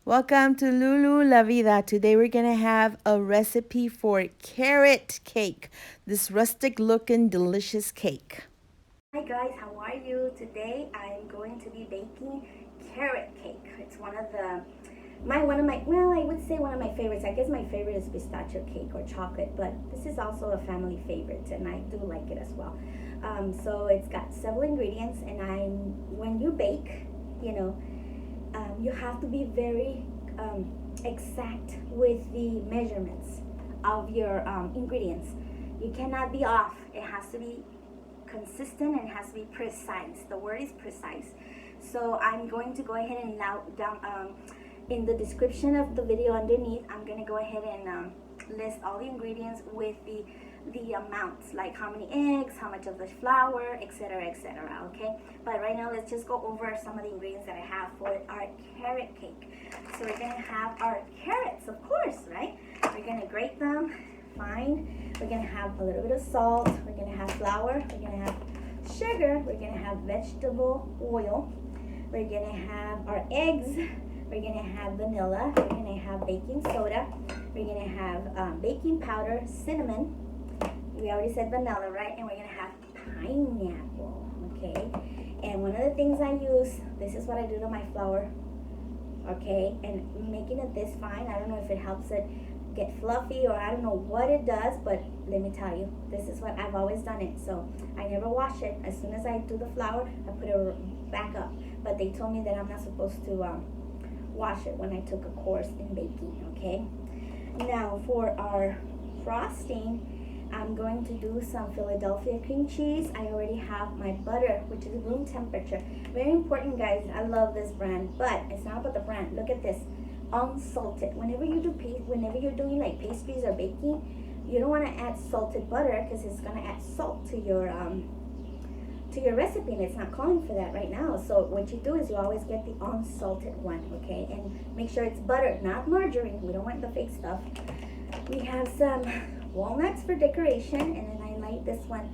Welcome to Lulu La Vida. Today we're going to have a recipe for carrot cake. This rustic looking delicious cake. Hi guys, how are you? Today I'm going to be baking carrot cake. It's one of my I would say one of my favorites. I guess my favorite is pistachio cake or chocolate, but this is also a family favorite and I do like it as well. So it's got several ingredients and when you bake, you know, you have to be very exact with the measurements of your ingredients. You cannot be off. It has to be consistent and has to be precise. The word is precise. So I'm going to go ahead and now down in the description of the video underneath, I'm going to go ahead and list all the ingredients with the amounts, like how many eggs, how much of the flour, etc., etc. Okay, but right now let's just go over some of the ingredients that I have for our carrot cake. So we're going to have our carrots, of course, right? We're going to grate them fine. We're going to have a little bit of salt. We're going to have flour. We're going to have sugar. We're going to have vegetable oil. We're going to have our eggs. We're going to have vanilla. We're going to have baking soda. We're going to have baking powder, cinnamon. We already said vanilla, right? And we're going to have pineapple, okay? And one of the things I use, this is what I do to my flour, okay? And making it this fine, I don't know if it helps it get fluffy or I don't know what it does, but let me tell you, this is what I've always done it. So I never wash it. As soon as I do the flour, I put it back up. But they told me that I'm not supposed to wash it when I took a course in baking, okay? Now for our frosting, I'm going to do some Philadelphia cream cheese. I already have my butter, which is room temperature. Very important, guys. I love this brand, but it's not about the brand. Look at this, unsalted. Whenever you're doing like pastries or baking, you don't want to add salted butter because it's gonna add salt to your recipe, and it's not calling for that right now. So what you do is you always get the unsalted one, okay? And make sure it's butter, not margarine. We don't want the fake stuff. We have some walnuts for decoration, and then I like this one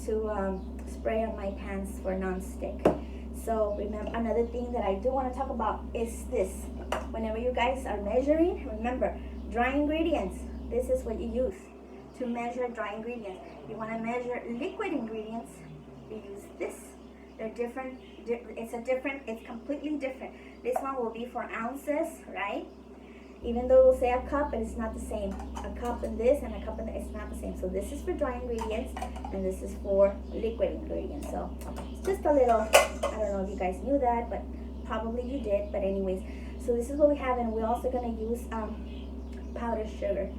to spray on my pans for non-stick. So remember, another thing that I do want to talk about is this. Whenever you guys are measuring, remember, dry ingredients. This is what you use to measure dry ingredients. You want to measure liquid ingredients, you use this. They're different. It's completely different. This one will be for ounces, right? Even though it will say a cup, but it's not the same. A cup in this and a cup in that, it's not the same. So this is for dry ingredients and this is for liquid ingredients. So it's just a little, I don't know if you guys knew that, but probably you did. But anyways, so this is what we have, and we're also gonna use powdered sugar.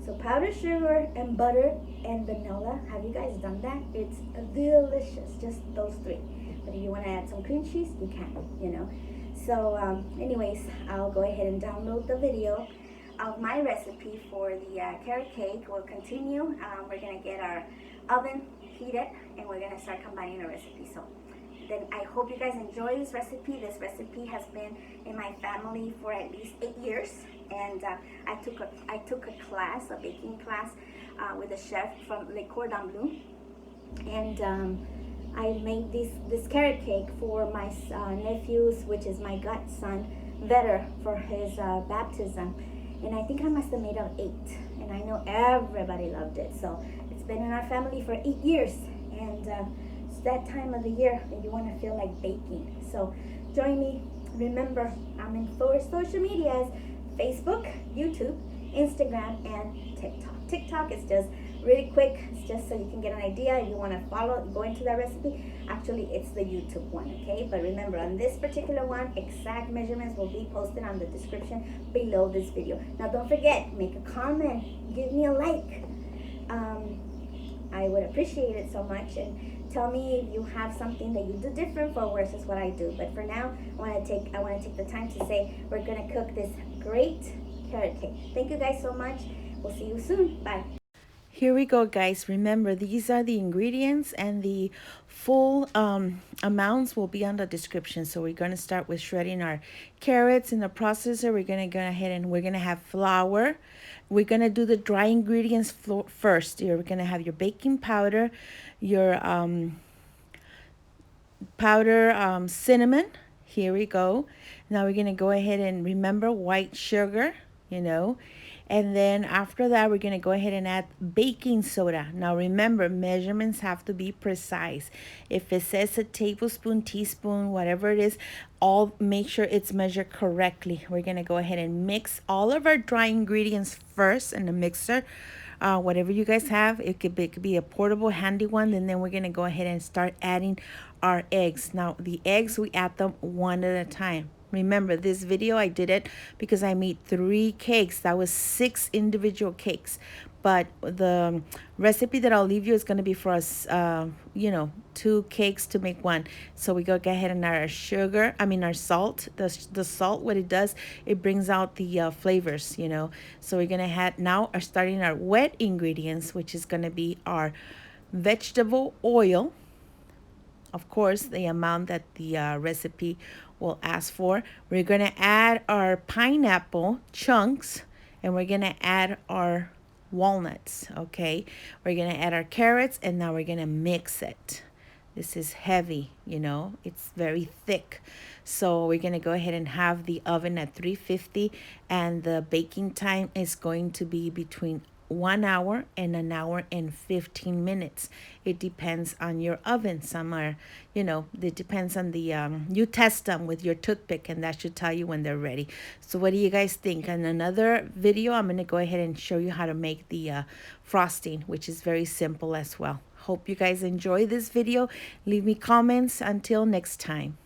So powdered sugar and butter and vanilla. Have you guys done that? It's delicious, just those three. But if you wanna add some cream cheese, you can, you know. So anyways, I'll go ahead and download the video of my recipe for the carrot cake. We'll continue. We're going to get our oven heated and we're going to start combining the recipe. So then I hope you guys enjoy this recipe. This recipe has been in my family for at least 8 years. And I took a class, a baking class with a chef from Le Cordon Bleu. And I made this carrot cake for my nephew's, which is my godson, Vetter, for his baptism. And I think I must have made of 8. And I know everybody loved it. So it's been in our family for 8 years. And it's that time of the year that you want to feel like baking. So join me. Remember, I'm in 4 social medias: Facebook, YouTube, Instagram, and TikTok. TikTok is just really quick. It's just so you can get an idea. If you want to follow, go into that recipe. Actually, it's the YouTube one, okay? But remember, on this particular one, exact measurements will be posted on the description below this video. Now, don't forget, make a comment, give me a like. I would appreciate it so much. And tell me if you have something that you do different for versus what I do. But for now, I want to take the time to say we're gonna cook this great carrot cake. Thank you guys so much. We'll see you soon. Bye. Here we go, guys. Remember, these are the ingredients and the full amounts will be on the description. So we're going to start with shredding our carrots in the processor. We're going to go ahead and we're going to have flour. We're going to do the dry ingredients first. You're going to have your baking powder, your powder cinnamon, Here we go. Now we're going to go ahead and remember white sugar, you know. And then after that, we're going to go ahead and add baking soda. Now remember, measurements have to be precise. If it says a tablespoon, teaspoon, whatever it is, all make sure it's measured correctly. We're going to go ahead and mix all of our dry ingredients first in the mixer. Whatever you guys have, it could be a portable handy one, and then we're going to go ahead and start adding our eggs. Now the eggs, we add them one at a time. Remember, this video I did it because I made 3 cakes. That was 6 individual cakes. But the recipe that I'll leave you is going to be for us, 2 cakes to make 1. So we go ahead and add our sugar, our salt. The salt, what it does, it brings out the flavors, So we're going to add now, starting our wet ingredients, which is going to be our vegetable oil. Of course, the amount that the recipe will ask for. We're going to add our pineapple chunks, and we're going to add our walnuts, okay? We're going to add our carrots, and now we're going to mix it. This is heavy, it's very thick. So we're going to go ahead and have the oven at 350, and the baking time is going to be between 1 hour and 1 hour and 15 minutes. It depends on your oven. Some are, it depends on the, you test them with your toothpick, and that should tell you when they're ready. So what do you guys think? In another video, I'm going to go ahead and show you how to make the frosting, which is very simple as well. Hope you guys enjoy this video. Leave me comments. Until next time.